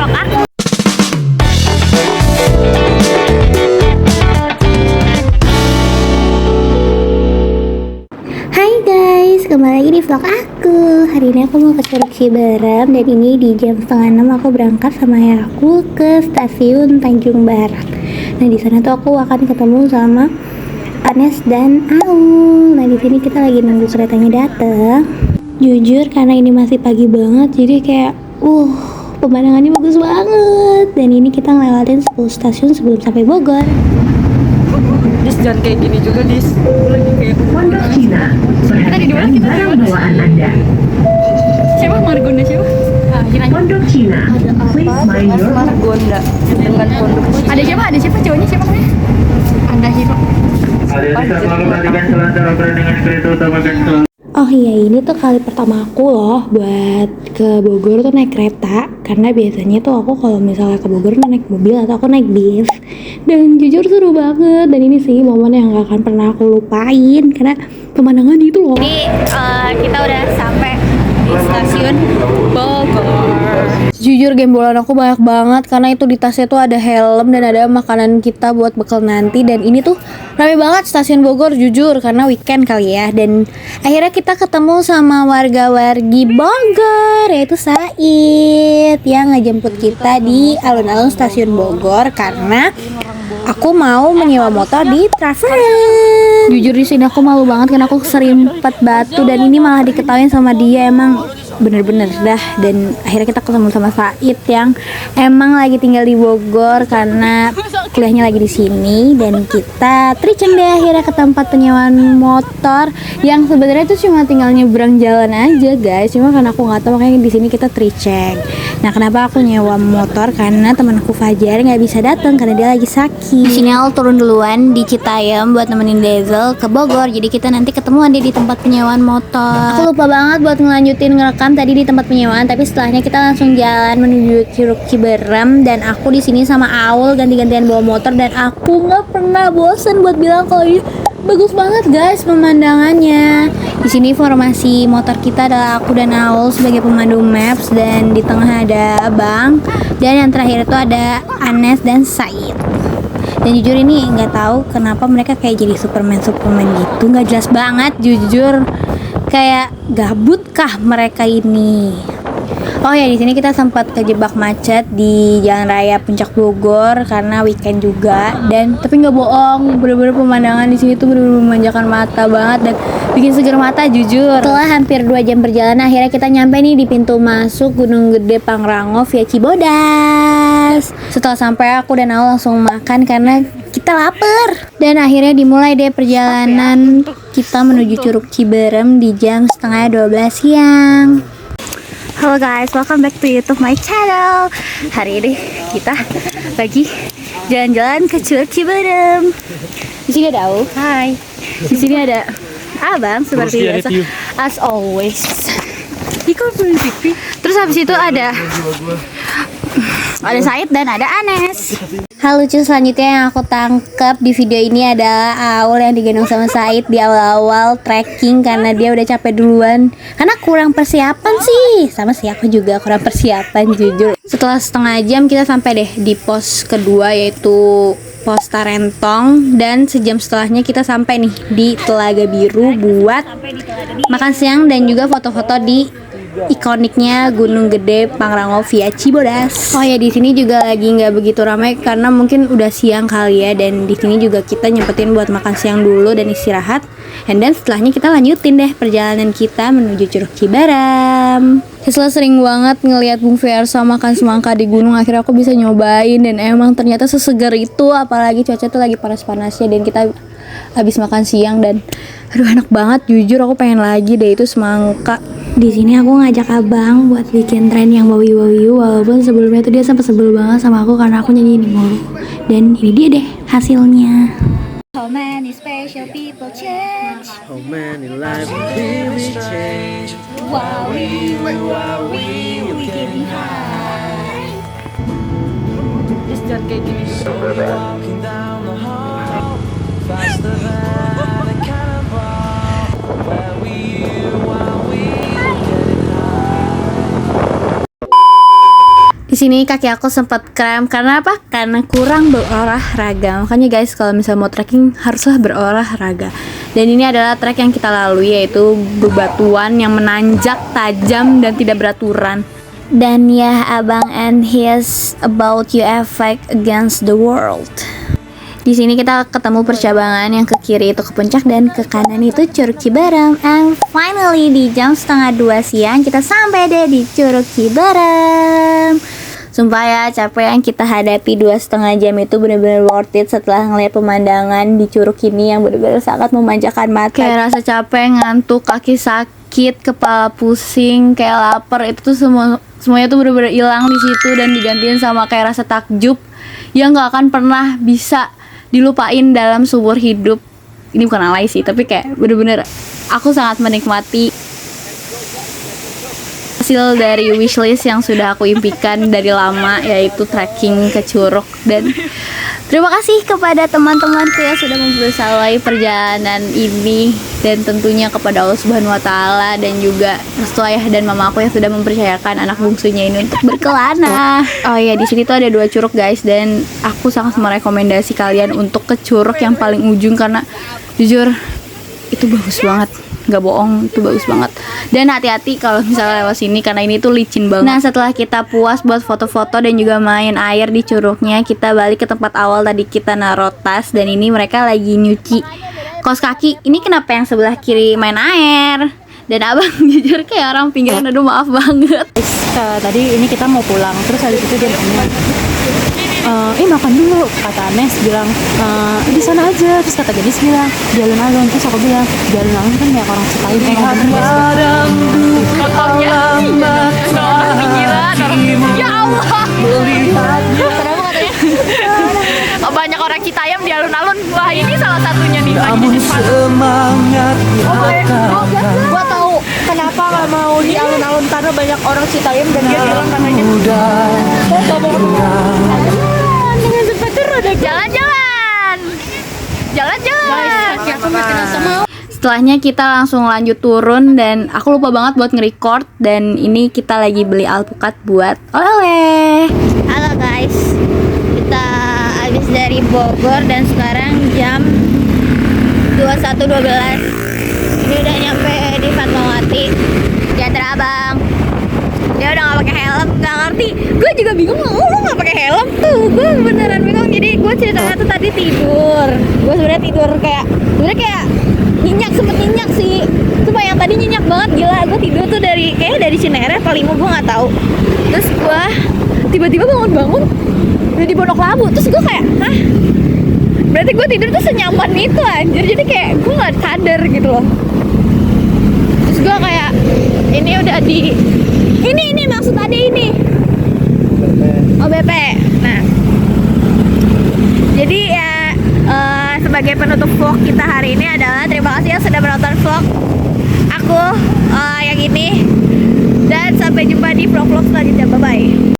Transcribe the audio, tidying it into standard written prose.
vlog aku. Hai guys, kembali lagi di vlog aku. Hari ini aku mau ke Curug Ciberem dan ini di jam 5:30 aku berangkat sama ayahku ke stasiun Tanjung Barat. Nah di sana tuh aku akan ketemu sama Anes dan Aul. Nah di sini kita lagi nunggu keretanya datang. Jujur karena ini masih pagi banget, jadi kayak pemandangannya bagus banget. Dan ini kita ngelewatin 10 stasiun sebelum sampai Bogor. Dis, jangan kayak gini juga, Dis. Lagi kayak Pondok Cina, perhatikan barang bawaan Anda. siapa? Margonda siapa? Pondok Cina, please mind your Margonda dengan pondok. Ada siapa? Ada siapa? Cowoknya siapa namanya? Anda Hiro. Oh iya, ini tuh kali pertama aku loh buat ke Bogor tuh naik kereta. Karena biasanya tuh aku kalau misalnya ke Bogor tuh naik mobil atau aku naik bis. Dan jujur seru banget. Dan ini sih momen yang gak akan pernah aku lupain karena pemandangan itu loh. Jadi kita udah sampai di stasiun Bogor. Jujur gembolan aku banyak banget karena itu di tasnya tuh ada helm dan ada makanan kita buat bekal nanti. Dan ini tuh rame banget stasiun Bogor jujur karena weekend kali ya. Dan akhirnya kita ketemu sama warga-wargi Bogor yaitu Said yang ngejemput kita di alun-alun stasiun Bogor karena aku mau menyewa motor di Traveler. Jujur di sini aku malu banget karena aku keserimpet batu dan ini malah diketawain sama dia. Emang bener-bener dah. Dan akhirnya kita ketemu sama Said yang emang lagi tinggal di Bogor karena kuliahnya lagi di sini. Dan kita triceng deh akhirnya ke tempat penyewaan motor yang sebenarnya itu cuma tinggal nyebrang jalan aja guys, cuma karena aku nggak tahu makanya di sini kita triceng. Nah kenapa aku nyewa motor? Karena temanku Fajar nggak bisa datang karena dia lagi sakit. Di sini aku turun duluan di Citayam buat nemenin Dazel ke Bogor. Jadi kita nanti ketemuan deh di tempat penyewaan motor. Aku lupa banget buat ngelanjutin ngerekam tadi di tempat penyewaan, tapi setelahnya kita langsung jalan menuju Curug Ciberem. Dan aku di sini sama Aul ganti-gantian bawa motor dan aku nggak pernah bosen buat bilang kalau ini bagus banget guys pemandangannya. Di sini formasi motor kita adalah aku dan Aul sebagai pemandu maps dan di tengah ada Abang dan yang terakhir itu ada Anes dan Said. Dan jujur ini nggak tahu kenapa mereka kayak jadi Superman gitu, nggak jelas banget jujur. Kayak gabut kah mereka ini? Oh ya di sini kita sempat kejebak macet di Jalan Raya Puncak Bogor karena weekend juga. Dan tapi nggak bohong, bener-bener pemandangan di sini tuh bener-bener memanjakan mata banget dan bikin seger mata jujur. Setelah hampir 2 jam perjalanan akhirnya kita nyampe nih di pintu masuk Gunung Gede Pangrango via Cibodas. Setelah sampai aku dan Aul langsung makan karena kita lapar. Dan akhirnya dimulai deh perjalanan kita menuju Curug Ciberem di jam setengah 12 siang. Halo guys, welcome back to YouTube my channel. Hari ini kita lagi jalan-jalan ke Curug Ciberem. Di sini ada Aul. Hai. Di sini ada Abang seperti biasa. As always. Terus habis itu ada Said dan ada Anes. Hal lucu selanjutnya yang aku tangkap di video ini adalah Aul yang digendong sama Said di awal-awal trekking karena dia udah capek duluan. Karena kurang persiapan sih. Sama sih aku juga kurang persiapan jujur. Setelah setengah jam kita sampai deh di pos kedua yaitu pos Tarentong. Dan sejam setelahnya kita sampai nih di Telaga Biru buat makan siang dan juga foto-foto di ikoniknya Gunung Gede Pangrango via Cibodas. Oh ya di sini juga lagi nggak begitu ramai karena mungkin udah siang kali ya. Dan di sini juga kita nyempetin buat makan siang dulu dan istirahat. And then setelahnya kita lanjutin deh perjalanan kita menuju Curug Ciberem. Setelah sering banget ngelihat Bung Fiersa makan semangka di gunung, akhirnya aku bisa nyobain dan emang ternyata sesegar itu. Apalagi cuaca tuh lagi panas-panasnya dan kita habis makan siang dan aduh enak banget jujur. Aku pengen lagi deh itu semangka. Di sini aku ngajak Abang buat bikin tren yang bawi-bawi walaupun sebelumnya tuh dia sempat sebel banget sama aku karena aku nyanyi ini mulu. Dan ini dia deh hasilnya. How many special people change? How many lives really change? Wowie, we getting high. Dis, jangan kayak gini juga. Walking down the hall, faster than a cannonball. Where were you while we were getting high? Di sini kaki aku sempat kram karena apa? Karena kurang berolahraga. Makanya guys, kalau misalnya mau trekking haruslah berolahraga. Dan ini adalah trek yang kita lalui, yaitu bebatuan yang menanjak, tajam dan tidak beraturan. Dan ya abang, and his about you effect against the world. Di sini kita ketemu percabangan yang ke kiri itu ke puncak dan ke kanan itu Curug Ciberem. And finally di jam 1:30 siang kita sampai deh di Curug Ciberem. Sumpah ya, capek yang kita hadapi 2,5 jam itu benar-benar worth it setelah ngeliat pemandangan di curug ini yang benar-benar sangat memanjakan mata. Kayak rasa capek, ngantuk, kaki sakit, kepala pusing, kayak lapar, itu tuh semuanya tuh benar-benar hilang di situ dan digantiin sama kayak rasa takjub yang nggak akan pernah bisa dilupain dalam seumur hidup. Ini bukan alay sih, tapi kayak bener-bener aku sangat menikmati hasil dari wishlist yang sudah aku impikan dari lama, yaitu trekking ke Curug. Dan terima kasih kepada teman-temanku yang sudah membersamai perjalanan ini, dan tentunya kepada Allah Subhanahu wa Ta'ala dan juga restu ayah dan mama aku yang sudah mempercayakan anak bungsunya ini untuk berkelana. Oh ya, di sini tuh ada 2 curug guys, dan aku sangat merekomendasi kalian untuk ke curug yang paling ujung karena jujur itu bagus banget. Gak bohong, itu bagus banget. Dan hati-hati kalau misalnya lewat sini karena ini tuh licin banget. Nah, setelah kita puas buat foto-foto dan juga main air di curugnya, kita balik ke tempat awal tadi kita naruh tas. Dan ini mereka lagi nyuci kaos kaki. Ini kenapa yang sebelah kiri main air? Dan abang jujur kayak orang pinggiran, aduh maaf banget. Tadi ini kita mau pulang, terus habis itu dia ngomong, makan dulu, kata Anes bilang, di sana aja. Terus kata Gadis bilang di alun-alun. Terus aku bilang di alun-alun kan banyak orang Citaim. Ya Allah, kenapa katanya banyak orang Citayam di alun-alun? Wah, ini salah satunya nih. semangat Gua tahu kenapa nggak mau di alun-alun, karena banyak orang Citayam dan dia bilang katanya dengan sepatu roda. Jalan-jalan. Setelahnya kita langsung lanjut turun dan aku lupa banget buat nge-record, dan ini kita lagi beli alpukat buat oleh-oleh. Halo guys, kita habis dari Bogor dan sekarang jam 21.12. Ini udah nyampe di Fatmawati. Diantar abang. Dia udah gak pakai helm, gak ngerti. Gue juga bingung, lu gak pakai helm tuh. Gue beneran bingung. Jadi gue ceritanya tuh tadi tidur. Gue sebenarnya tidur kayak nyenyak, sempet nyenyak sih. Cuma yang tadi nyenyak banget, gila. Gue tidur tuh kayaknya dari Cinere apa Limo, gue gak tahu. Terus gue tiba-tiba bangun udah di Pondok Labu. Terus gue kayak, hah? Berarti gue tidur tuh senyaman itu anjir. Jadi kayak gue gak sadar gitu loh. Terus gue kayak, ini udah ini maksud tadi